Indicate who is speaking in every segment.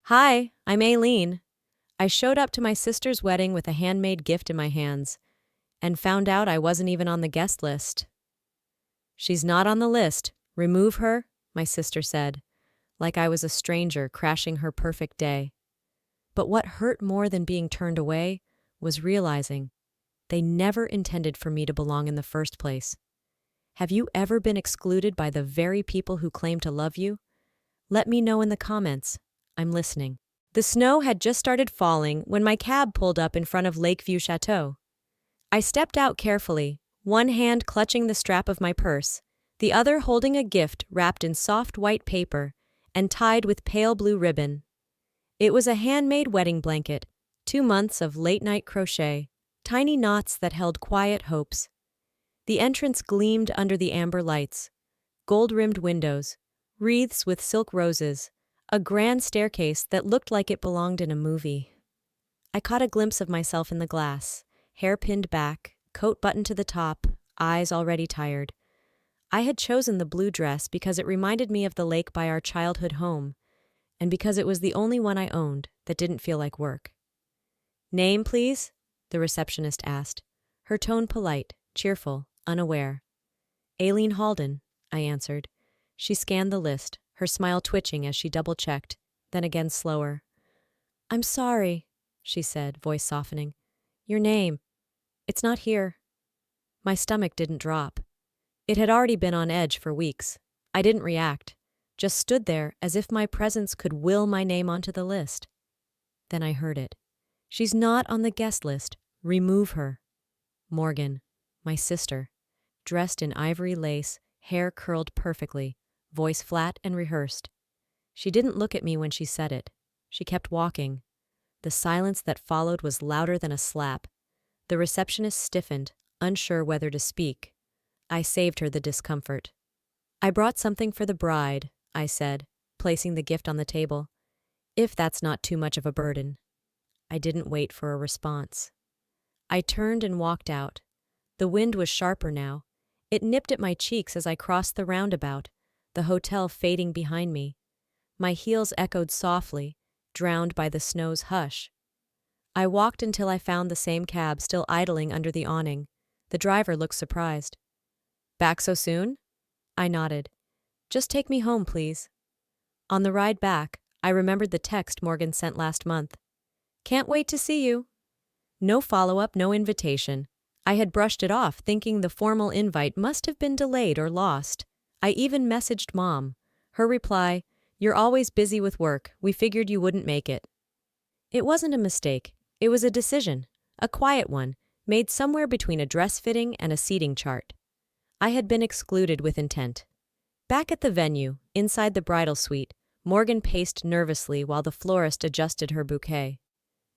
Speaker 1: Hi, I'm Aileen. I showed up to my sister's wedding with a handmade gift in my hands and found out I wasn't even on the guest list. She's not on the list. Remove her, my sister said, like I was a stranger crashing her perfect day. But what hurt more than being turned away was realizing they never intended for me to belong in the first place. Have you ever been excluded by the very people who claim to love you? Let me know in the comments. I'm listening. The snow had just started falling when my cab pulled up in front of Lakeview Chateau. I stepped out carefully, one hand clutching the strap of my purse, the other holding a gift wrapped in soft white paper and tied with pale blue ribbon. It was a handmade wedding blanket, 2 months of late-night crochet, tiny knots that held quiet hopes. The entrance gleamed under the amber lights, gold-rimmed windows, wreaths with silk roses, a grand staircase that looked like it belonged in a movie. I caught a glimpse of myself in the glass, hair pinned back, coat buttoned to the top, eyes already tired. I had chosen the blue dress because it reminded me of the lake by our childhood home, and because it was the only one I owned that didn't feel like work. "Name, please?" the receptionist asked, her tone polite, cheerful, unaware. "Aileen Halden," I answered. She scanned the list, her smile twitching as she double-checked, then again slower. "I'm sorry," she said, voice softening. "Your name. It's not here." My stomach didn't drop. It had already been on edge for weeks. I didn't react, just stood there as if my presence could will my name onto the list. Then I heard it. "She's not on the guest list. Remove her." Morgan, my sister, dressed in ivory lace, hair curled perfectly, voice flat and rehearsed. She didn't look at me when she said it. She kept walking. The silence that followed was louder than a slap. The receptionist stiffened, unsure whether to speak. I saved her the discomfort. "I brought something for the bride," I said, placing the gift on the table. "If that's not too much of a burden." I didn't wait for a response. I turned and walked out. The wind was sharper now. It nipped at my cheeks as I crossed the roundabout, the hotel fading behind me. My heels echoed softly, drowned by the snow's hush. I walked until I found the same cab still idling under the awning. The driver looked surprised. "Back so soon?" I nodded. "Just take me home, please." On the ride back, I remembered the text Morgan sent last month. "Can't wait to see you." No follow-up, no invitation. I had brushed it off, thinking the formal invite must have been delayed or lost. I even messaged Mom. Her reply, "You're always busy with work. We figured you wouldn't make it." It wasn't a mistake. It was a decision, a quiet one, made somewhere between a dress fitting and a seating chart. I had been excluded with intent. Back at the venue, inside the bridal suite, Morgan paced nervously while the florist adjusted her bouquet.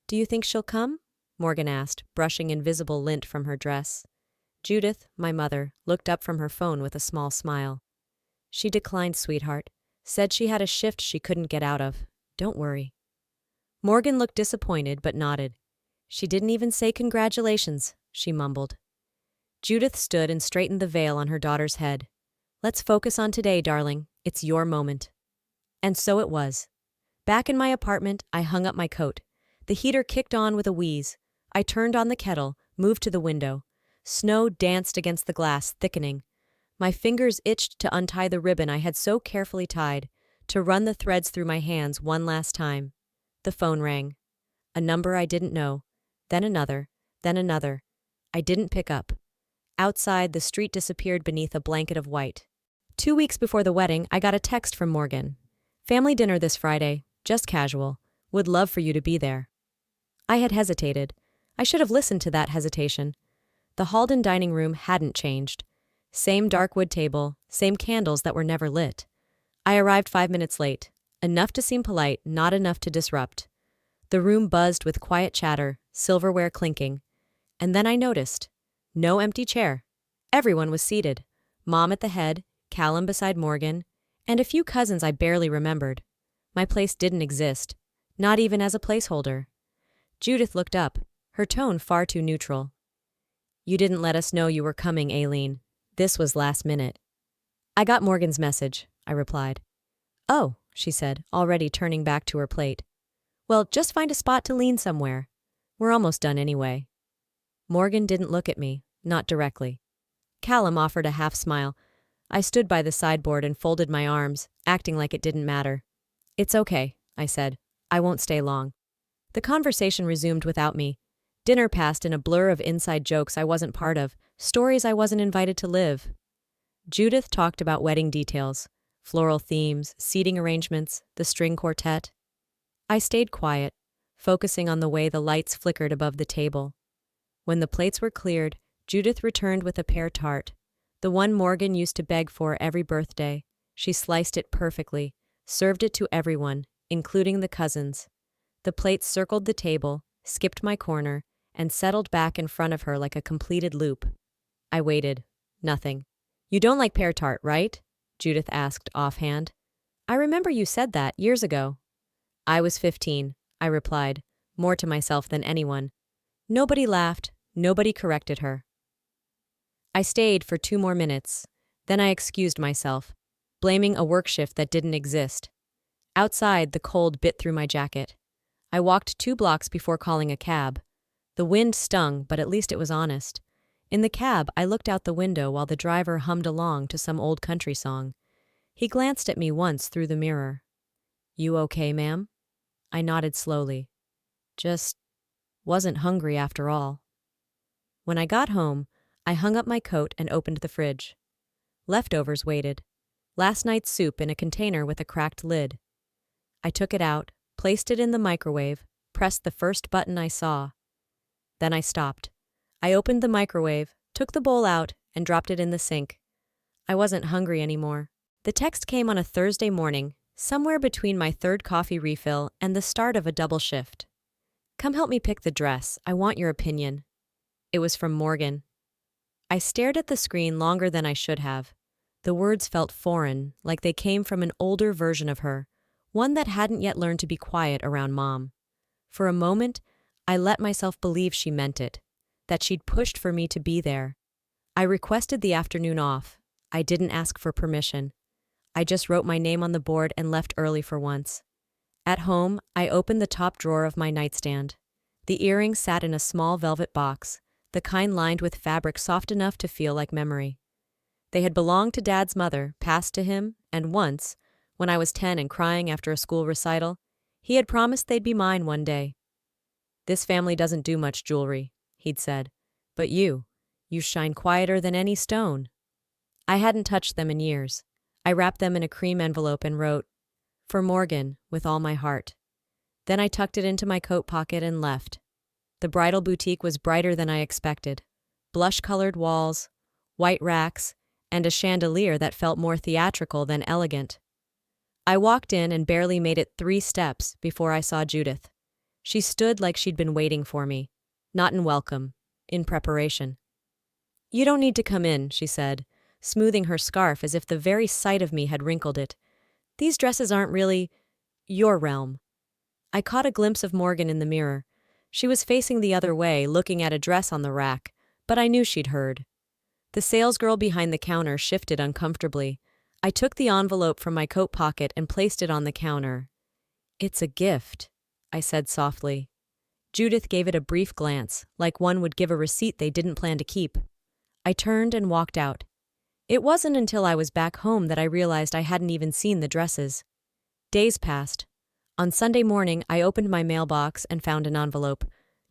Speaker 1: "Do you think she'll come?" Morgan asked, brushing invisible lint from her dress. Judith, my mother, looked up from her phone with a small smile. "She declined, sweetheart. Said she had a shift she couldn't get out of. Don't worry." Morgan looked disappointed but nodded. "She didn't even say congratulations," she mumbled. Judith stood and straightened the veil on her daughter's head. "Let's focus on today, darling. It's your moment." And so it was. Back in my apartment, I hung up my coat. The heater kicked on with a wheeze. I turned on the kettle, moved to the window. Snow danced against the glass, thickening. My fingers itched to untie the ribbon I had so carefully tied, to run the threads through my hands one last time. The phone rang. A number I didn't know. Then another. Then another. I didn't pick up. Outside, the street disappeared beneath a blanket of white. 2 weeks before the wedding, I got a text from Morgan. "Family dinner this Friday. Just casual. Would love for you to be there." I had hesitated. I should have listened to that hesitation. The Halden dining room hadn't changed. Same dark wood table, same candles that were never lit. I arrived 5 minutes late. Enough to seem polite, not enough to disrupt. The room buzzed with quiet chatter, silverware clinking. And then I noticed. No empty chair. Everyone was seated. Mom at the head, Callum beside Morgan, and a few cousins I barely remembered. My place didn't exist, not even as a placeholder. Judith looked up, her tone far too neutral. "You didn't let us know you were coming, Aileen. This was last minute." "I got Morgan's message," I replied. "Oh," she said, already turning back to her plate. Well, just find a spot to lean somewhere. We're almost done anyway. Morgan didn't look at me, not directly. Callum offered a half smile. I stood by the sideboard and folded my arms, acting like it didn't matter. It's okay, I said. I won't stay long. The conversation resumed without me. Dinner passed in a blur of inside jokes I wasn't part of, stories I wasn't invited to live. Judith talked about wedding details, floral themes, seating arrangements, the string quartet. I stayed quiet, focusing on the way the lights flickered above the table. When the plates were cleared, Judith returned with a pear tart, the one Morgan used to beg for every birthday. She sliced it perfectly, served it to everyone, including the cousins. The plates circled the table, skipped my corner, and settled back in front of her like a completed loop. I waited. Nothing. You don't like pear tart, right? Judith asked offhand. I remember you said that years ago. I was 15, I replied, more to myself than anyone. Nobody laughed, nobody corrected her. I stayed for 2 more minutes. Then I excused myself, blaming a work shift that didn't exist. Outside, the cold bit through my jacket. I walked 2 blocks before calling a cab. The wind stung, but at least it was honest. In the cab, I looked out the window while the driver hummed along to some old country song. He glanced at me once through the mirror. You okay, ma'am? I nodded slowly. Just wasn't hungry after all. When I got home, I hung up my coat and opened the fridge. Leftovers waited. Last night's soup in a container with a cracked lid. I took it out, placed it in the microwave, pressed the first button I saw. Then I stopped. I opened the microwave, took the bowl out, and dropped it in the sink. I wasn't hungry anymore. The text came on a Thursday morning, somewhere between my 3rd coffee refill and the start of a double shift. Come help me pick the dress. I want your opinion. It was from Morgan. I stared at the screen longer than I should have. The words felt foreign, like they came from an older version of her, one that hadn't yet learned to be quiet around Mom. For a moment, I let myself believe she meant it, that she'd pushed for me to be there. I requested the afternoon off. I didn't ask for permission. I just wrote my name on the board and left early for once. At home, I opened the top drawer of my nightstand. The earrings sat in a small velvet box, the kind lined with fabric soft enough to feel like memory. They had belonged to Dad's mother, passed to him, and once, when I was 10 and crying after a school recital, he had promised they'd be mine one day. This family doesn't do much jewelry, he'd said, but you shine quieter than any stone. I hadn't touched them in years. I wrapped them in a cream envelope and wrote, For Morgan, with all my heart. Then I tucked it into my coat pocket and left. The bridal boutique was brighter than I expected. Blush-colored walls, white racks, and a chandelier that felt more theatrical than elegant. I walked in and barely made it 3 steps before I saw Judith. She stood like she'd been waiting for me, not in welcome, in preparation. You don't need to come in, she said, smoothing her scarf as if the very sight of me had wrinkled it. These dresses aren't really your realm. I caught a glimpse of Morgan in the mirror. She was facing the other way, looking at a dress on the rack, but I knew she'd heard. The salesgirl behind the counter shifted uncomfortably. I took the envelope from my coat pocket and placed it on the counter. It's a gift, I said softly. Judith gave it a brief glance, like one would give a receipt they didn't plan to keep. I turned and walked out. It wasn't until I was back home that I realized I hadn't even seen the dresses. Days passed. On Sunday morning, I opened my mailbox and found an envelope.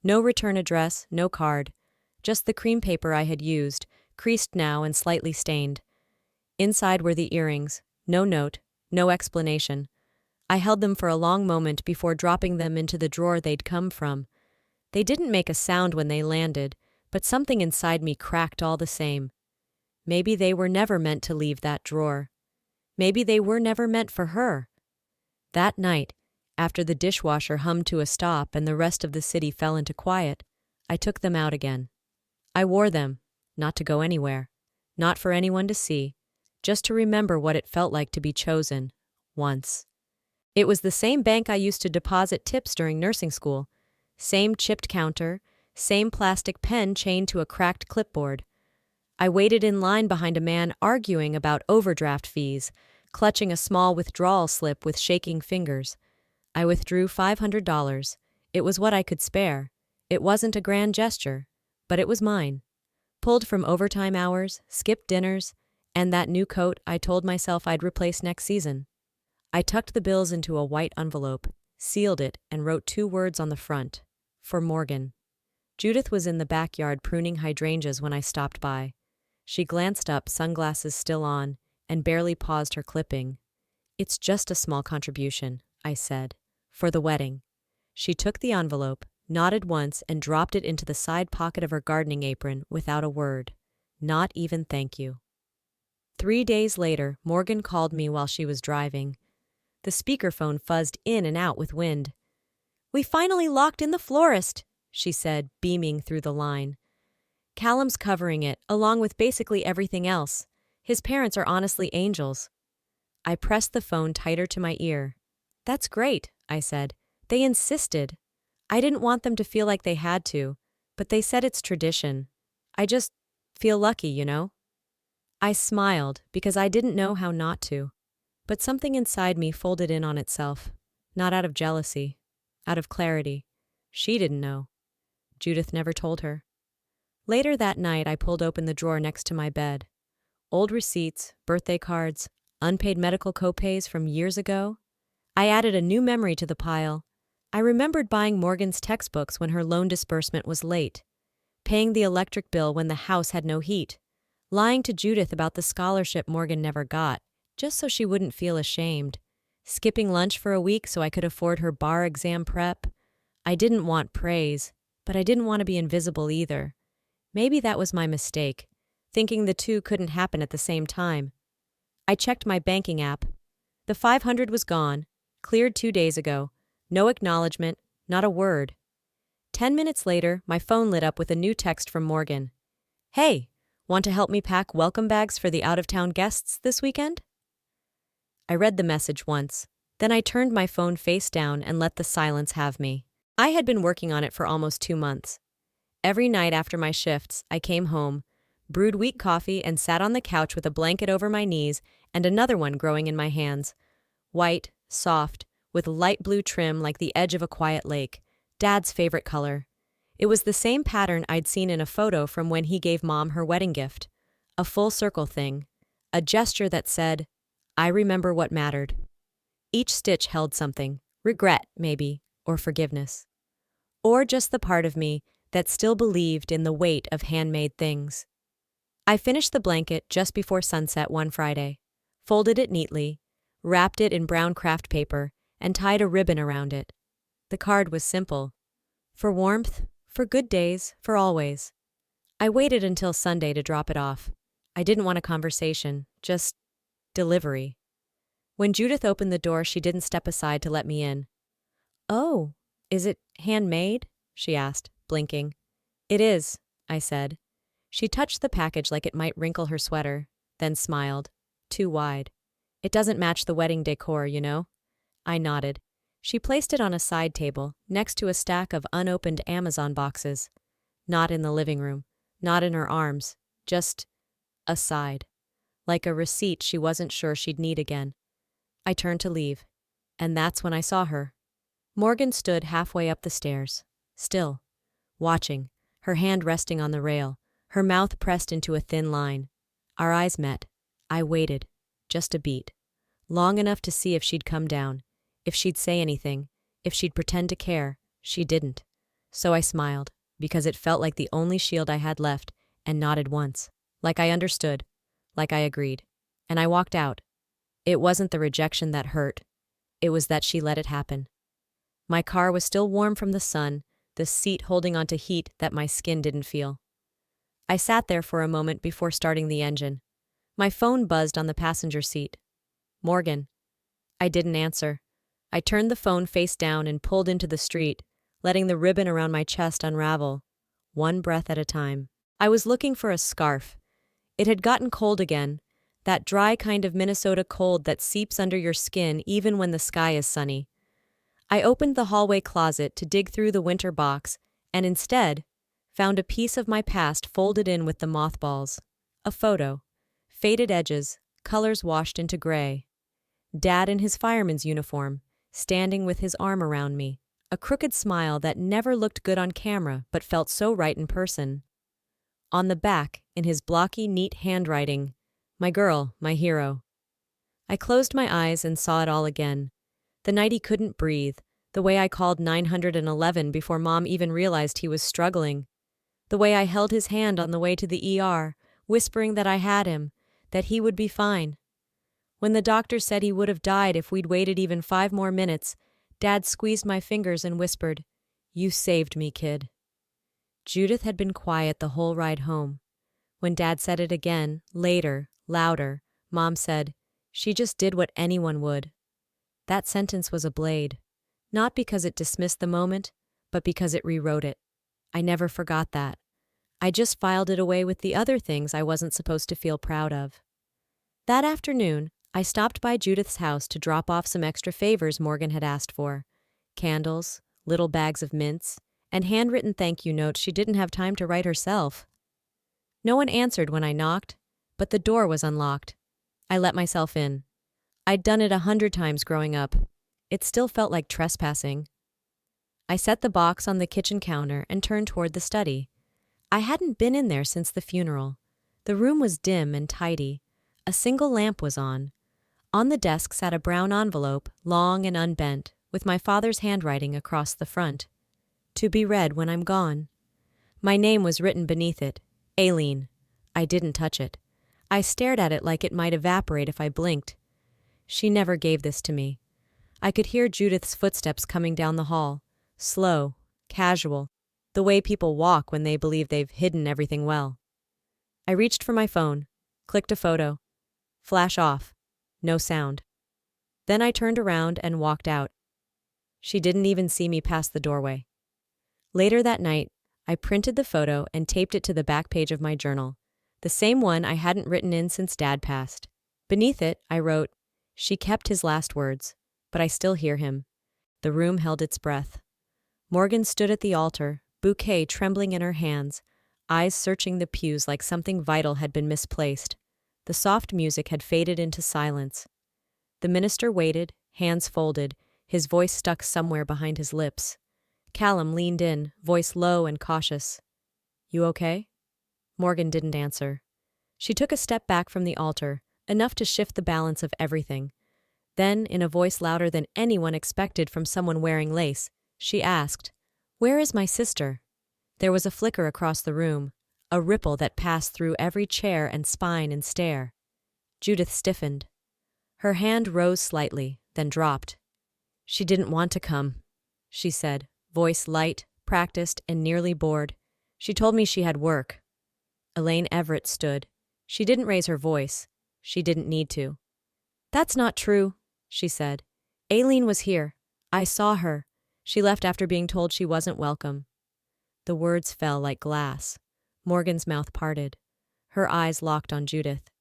Speaker 1: No return address, no card. Just the cream paper I had used, creased now and slightly stained. Inside were the earrings. No note, no explanation. I held them for a long moment before dropping them into the drawer they'd come from. They didn't make a sound when they landed, but something inside me cracked all the same. Maybe they were never meant to leave that drawer. Maybe they were never meant for her. That night, after the dishwasher hummed to a stop and the rest of the city fell into quiet, I took them out again. I wore them, not to go anywhere, not for anyone to see, just to remember what it felt like to be chosen, once. It was the same bank I used to deposit tips during nursing school, same chipped counter, same plastic pen chained to a cracked clipboard. I waited in line behind a man arguing about overdraft fees, clutching a small withdrawal slip with shaking fingers. I withdrew $500. It was what I could spare. It wasn't a grand gesture, but it was mine. Pulled from overtime hours, skipped dinners, and that new coat I told myself I'd replace next season. I tucked the bills into a white envelope, sealed it, and wrote 2 words on the front. For Morgan. Judith was in the backyard pruning hydrangeas when I stopped by. She glanced up, sunglasses still on, and barely paused her clipping. "It's just a small contribution," I said, "for the wedding." She took the envelope, nodded once, and dropped it into the side pocket of her gardening apron without a word. Not even thank you. 3 days later, Morgan called me while she was driving. The speakerphone fuzzed in and out with wind. "We finally locked in the florist," she said, beaming through the line. "Callum's covering it, along with basically everything else. His parents are honestly angels." I pressed the phone tighter to my ear. "That's great," I said. "They insisted. I didn't want them to feel like they had to, but they said it's tradition. I just feel lucky, you know?" I smiled because I didn't know how not to, but something inside me folded in on itself, not out of jealousy, out of clarity. She didn't know. Judith never told her. Later that night, I pulled open the drawer next to my bed. Old receipts, birthday cards, unpaid medical copays from years ago. I added a new memory to the pile. I remembered buying Morgan's textbooks when her loan disbursement was late, paying the electric bill when the house had no heat, lying to Judith about the scholarship Morgan never got, just so she wouldn't feel ashamed, skipping lunch for a week so I could afford her bar exam prep. I didn't want praise, but I didn't want to be invisible either. Maybe that was my mistake, thinking the two couldn't happen at the same time. I checked my banking app. The $500 was gone, cleared 2 days ago. No acknowledgement, not a word. 10 minutes later, my phone lit up with a new text from Morgan. "Hey, want to help me pack welcome bags for the out-of-town guests this weekend?" I read the message once, then I turned my phone face down and let the silence have me. I had been working on it for almost 2 months. Every night after my shifts, I came home, brewed weak coffee, and sat on the couch with a blanket over my knees and another one growing in my hands. White, soft, with light blue trim like the edge of a quiet lake, Dad's favorite color. It was the same pattern I'd seen in a photo from when he gave Mom her wedding gift. A full circle thing. A gesture that said, "I remember what mattered." Each stitch held something. Regret, maybe, or forgiveness. Or just the part of me that still believed in the weight of handmade things. I finished the blanket just before sunset one Friday, folded it neatly, wrapped it in brown craft paper, and tied a ribbon around it. The card was simple. For warmth, for good days, for always. I waited until Sunday to drop it off. I didn't want a conversation, just delivery. When Judith opened the door, she didn't step aside to let me in. "Oh, is it handmade?" she asked, blinking. "It is," I said. She touched the package like it might wrinkle her sweater, then smiled. Too wide. "It doesn't match the wedding decor, you know?" I nodded. She placed it on a side table, next to a stack of unopened Amazon boxes. Not in the living room, not in her arms, just aside. Like a receipt she wasn't sure she'd need again. I turned to leave, and that's when I saw her. Morgan stood halfway up the stairs, still, watching, her hand resting on the rail, her mouth pressed into a thin line. Our eyes met. I waited, just a beat, long enough to see if she'd come down, if she'd say anything, if she'd pretend to care. She didn't. So I smiled, because it felt like the only shield I had left, and nodded once, like I understood, like I agreed. And I walked out. It wasn't the rejection that hurt. It was that she let it happen. My car was still warm from the sun, the seat holding onto heat that my skin didn't feel. I sat there for a moment before starting the engine. My phone buzzed on the passenger seat. "Morgan." I didn't answer. I turned the phone face down and pulled into the street, letting the ribbon around my chest unravel, one breath at a time. I was looking for a scarf. It had gotten cold again, that dry kind of Minnesota cold that seeps under your skin even when the sky is sunny. I opened the hallway closet to dig through the winter box, and instead found a piece of my past folded in with the mothballs. A photo. Faded edges, colors washed into gray. Dad in his fireman's uniform, standing with his arm around me, a crooked smile that never looked good on camera but felt so right in person. On the back, in his blocky, neat handwriting, "My girl, my hero." I closed my eyes and saw it all again. The night he couldn't breathe, the way I called 911 before Mom even realized he was struggling, the way I held his hand on the way to the ER, whispering that I had him, that he would be fine. When the doctor said he would have died if we'd waited even 5 more minutes, Dad squeezed my fingers and whispered, "You saved me, kid." Judith had been quiet the whole ride home. When Dad said it again, later, louder, Mom said, "She just did what anyone would." That sentence was a blade, not because it dismissed the moment, but because it rewrote it. I never forgot that. I just filed it away with the other things I wasn't supposed to feel proud of. That afternoon, I stopped by Judith's house to drop off some extra favors Morgan had asked for: candles, little bags of mints, and handwritten thank you notes she didn't have time to write herself. No one answered when I knocked, but the door was unlocked. I let myself in. I'd done it 100 times growing up. It still felt like trespassing. I set the box on the kitchen counter and turned toward the study. I hadn't been in there since the funeral. The room was dim and tidy. A single lamp was on. On the desk sat a brown envelope, long and unbent, with my father's handwriting across the front. "To be read when I'm gone." My name was written beneath it, Aileen. I didn't touch it. I stared at it like it might evaporate if I blinked. She never gave this to me. I could hear Judith's footsteps coming down the hall, slow, casual, the way people walk when they believe they've hidden everything well. I reached for my phone, clicked a photo. Flash off. No sound. Then I turned around and walked out. She didn't even see me pass the doorway. Later that night, I printed the photo and taped it to the back page of my journal, the same one I hadn't written in since Dad passed. Beneath it, I wrote, "She kept his last words, but I still hear him." The room held its breath. Morgan stood at the altar, bouquet trembling in her hands, eyes searching the pews like something vital had been misplaced. The soft music had faded into silence. The minister waited, hands folded, his voice stuck somewhere behind his lips. Callum leaned in, voice low and cautious. "You okay?" Morgan didn't answer. She took a step back from the altar, enough to shift the balance of everything. Then, in a voice louder than anyone expected from someone wearing lace, she asked, "Where is my sister?" There was a flicker across the room, a ripple that passed through every chair and spine and stare. Judith stiffened. Her hand rose slightly, then dropped. "She didn't want to come," she said, voice light, practiced, and nearly bored. "She told me she had work." Elaine Everett stood. She didn't raise her voice. She didn't need to. "That's not true," she said. "Aileen was here. I saw her. She left after being told she wasn't welcome." The words fell like glass. Morgan's mouth parted. Her eyes locked on Judith.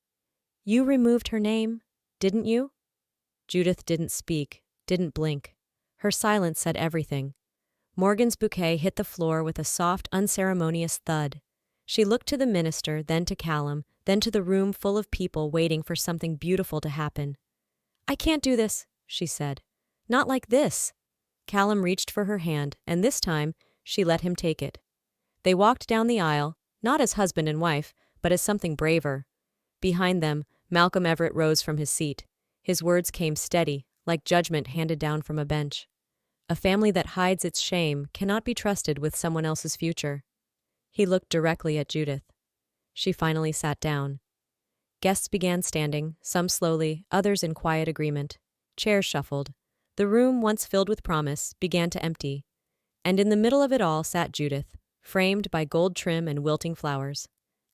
Speaker 1: "You removed her name, didn't you?" Judith didn't speak, didn't blink. Her silence said everything. Morgan's bouquet hit the floor with a soft, unceremonious thud. She looked to the minister, then to Callum, then to the room full of people waiting for something beautiful to happen. "I can't do this," she said. "Not like this." Callum reached for her hand, and this time, she let him take it. They walked down the aisle, not as husband and wife, but as something braver. Behind them, Malcolm Everett rose from his seat. His words came steady, like judgment handed down from a bench. A family that hides its shame cannot be trusted with someone else's future. He looked directly at Judith. She finally sat down. Guests began standing, some slowly, others in quiet agreement. Chairs shuffled. The room, once filled with promise, began to empty. And in the middle of it all sat Judith, framed by gold trim and wilting flowers.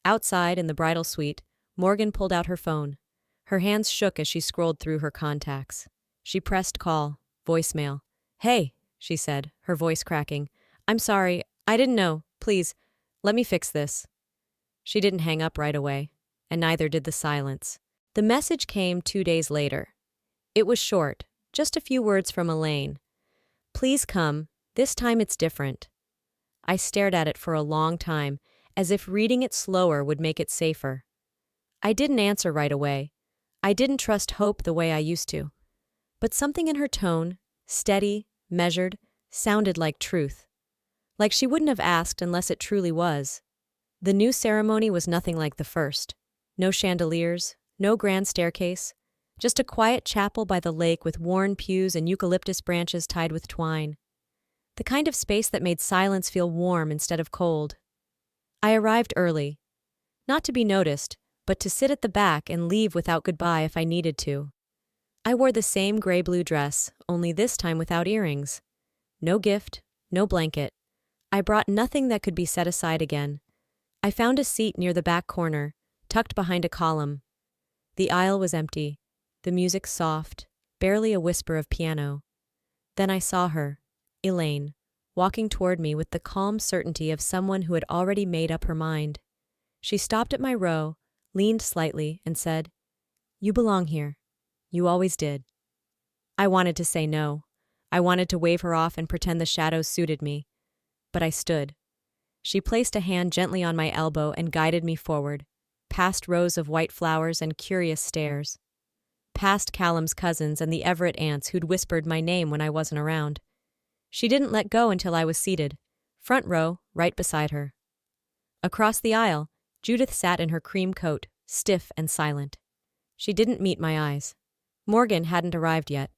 Speaker 1: Outside, in the bridal suite, Morgan pulled out her phone. Her hands shook as she scrolled through her contacts. She pressed call, voicemail. "Hey," she said, her voice cracking. "I'm sorry, I didn't know. Please, let me fix this." She didn't hang up right away, and neither did the silence. The message came 2 days later. It was short, just a few words from Elaine. "Please come, this time it's different." I stared at it for a long time, as if reading it slower would make it safer. I didn't answer right away. I didn't trust Hope the way I used to. But something in her tone, Steady, measured, sounded like truth. Like she wouldn't have asked unless it truly was. The new ceremony was nothing like the first. No chandeliers, no grand staircase, just a quiet chapel by the lake with worn pews and eucalyptus branches tied with twine. The kind of space that made silence feel warm instead of cold. I arrived early. Not to be noticed, but to sit at the back and leave without goodbye if I needed to. I wore the same gray-blue dress, only this time without earrings. No gift, no blanket. I brought nothing that could be set aside again. I found a seat near the back corner, tucked behind a column. The aisle was empty, the music soft, barely a whisper of piano. Then I saw her, Elaine, walking toward me with the calm certainty of someone who had already made up her mind. She stopped at my row, leaned slightly, and said, "You belong here. You always did." I wanted to say no. I wanted to wave her off and pretend the shadows suited me. But I stood. She placed a hand gently on my elbow and guided me forward, past rows of white flowers and curious stares. Past Callum's cousins and the Everett aunts who'd whispered my name when I wasn't around. She didn't let go until I was seated, front row, right beside her. Across the aisle, Judith sat in her cream coat, stiff and silent. She didn't meet my eyes. Morgan hadn't arrived yet.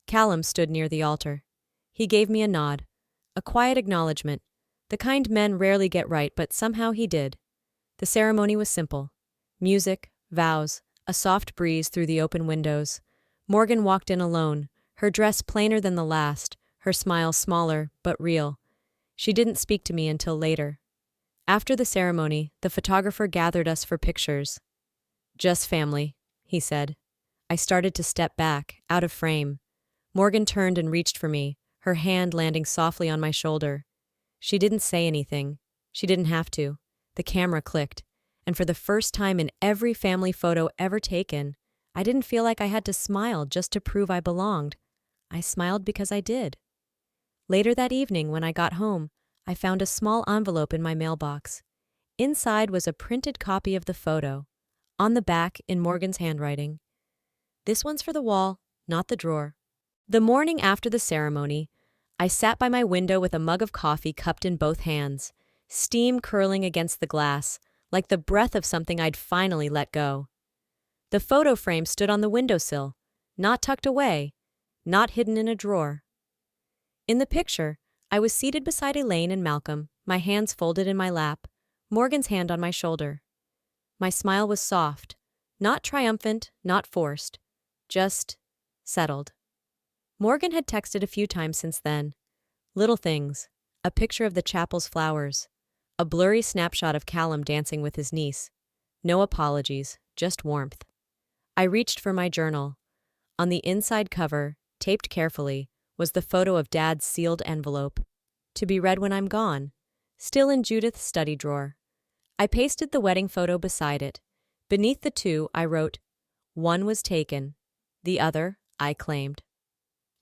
Speaker 1: Callum stood near the altar. He gave me a nod, a quiet acknowledgement, the kind men rarely get right, but somehow he did. The ceremony was simple. Music, vows, a soft breeze through the open windows. Morgan walked in alone, her dress plainer than the last, her smile smaller, but real. She didn't speak to me until later. After the ceremony, the photographer gathered us for pictures. "Just family," he said. I started to step back, out of frame. Morgan turned and reached for me, her hand landing softly on my shoulder. She didn't say anything. She didn't have to. The camera clicked, and for the first time in every family photo ever taken, I didn't feel like I had to smile just to prove I belonged. I smiled because I did. Later that evening, when I got home, I found a small envelope in my mailbox. Inside was a printed copy of the photo. On the back, in Morgan's handwriting, "This one's for the wall, not the drawer." The morning after the ceremony, I sat by my window with a mug of coffee cupped in both hands, steam curling against the glass, like the breath of something I'd finally let go. The photo frame stood on the windowsill, not tucked away, not hidden in a drawer. In the picture, I was seated beside Elaine and Malcolm, my hands folded in my lap, Morgan's hand on my shoulder. My smile was soft, not triumphant, not forced, just settled. Morgan had texted a few times since then. Little things, a picture of the chapel's flowers, a blurry snapshot of Callum dancing with his niece. No apologies, just warmth. I reached for my journal. On the inside cover, taped carefully, was the photo of Dad's sealed envelope. To be read when I'm gone, still in Judith's study drawer. I pasted the wedding photo beside it. Beneath the two, I wrote, "One was taken, the other I claimed."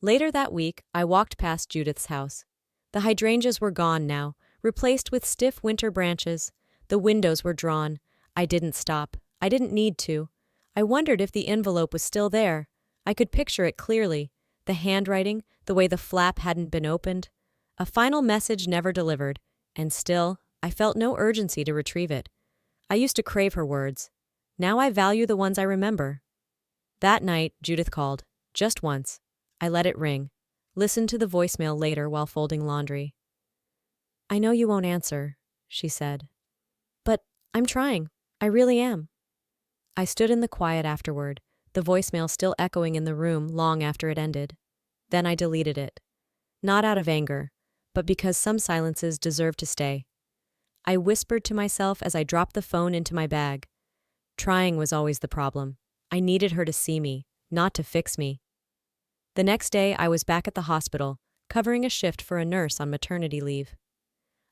Speaker 1: Later that week, I walked past Judith's house. The hydrangeas were gone now, replaced with stiff winter branches. The windows were drawn. I didn't stop. I didn't need to. I wondered if the envelope was still there. I could picture it clearly. The handwriting, the way the flap hadn't been opened. A final message never delivered, and still, I felt no urgency to retrieve it. I used to crave her words. Now I value the ones I remember. That night, Judith called. Just once. I let it ring. Listened to the voicemail later while folding laundry. "I know you won't answer," she said. "But I'm trying. I really am." I stood in the quiet afterward, the voicemail still echoing in the room long after it ended. Then I deleted it. Not out of anger, but because some silences deserve to stay. I whispered to myself as I dropped the phone into my bag. Trying was always the problem. I needed her to see me, not to fix me. The next day, I was back at the hospital, covering a shift for a nurse on maternity leave.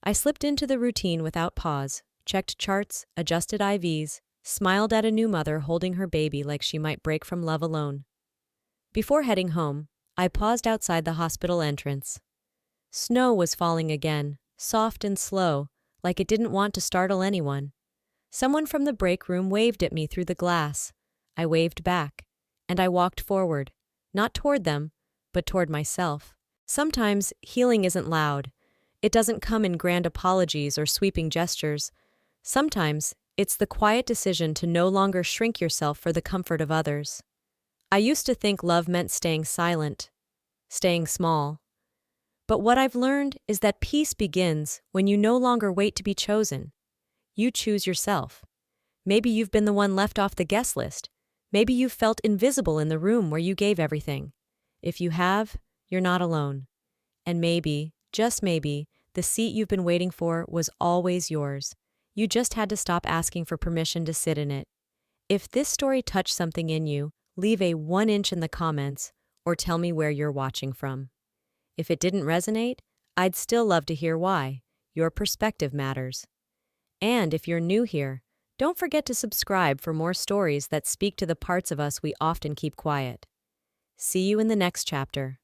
Speaker 1: I slipped into the routine without pause, checked charts, adjusted IVs, smiled at a new mother holding her baby like she might break from love alone. Before heading home, I paused outside the hospital entrance. Snow was falling again, soft and slow, like it didn't want to startle anyone. Someone from the break room waved at me through the glass. I waved back, and I walked forward. Not toward them, but toward myself. Sometimes healing isn't loud. It doesn't come in grand apologies or sweeping gestures. Sometimes it's the quiet decision to no longer shrink yourself for the comfort of others. I used to think love meant staying silent, staying small. But what I've learned is that peace begins when you no longer wait to be chosen. You choose yourself. Maybe you've been the one left off the guest list. Maybe you've felt invisible in the room where you gave everything. If you have, you're not alone. And maybe, just maybe, the seat you've been waiting for was always yours. You just had to stop asking for permission to sit in it. If this story touched something in you, leave a 1 inch in the comments or tell me where you're watching from. If it didn't resonate, I'd still love to hear why. Your perspective matters. And if you're new here, don't forget to subscribe for more stories that speak to the parts of us we often keep quiet. See you in the next chapter.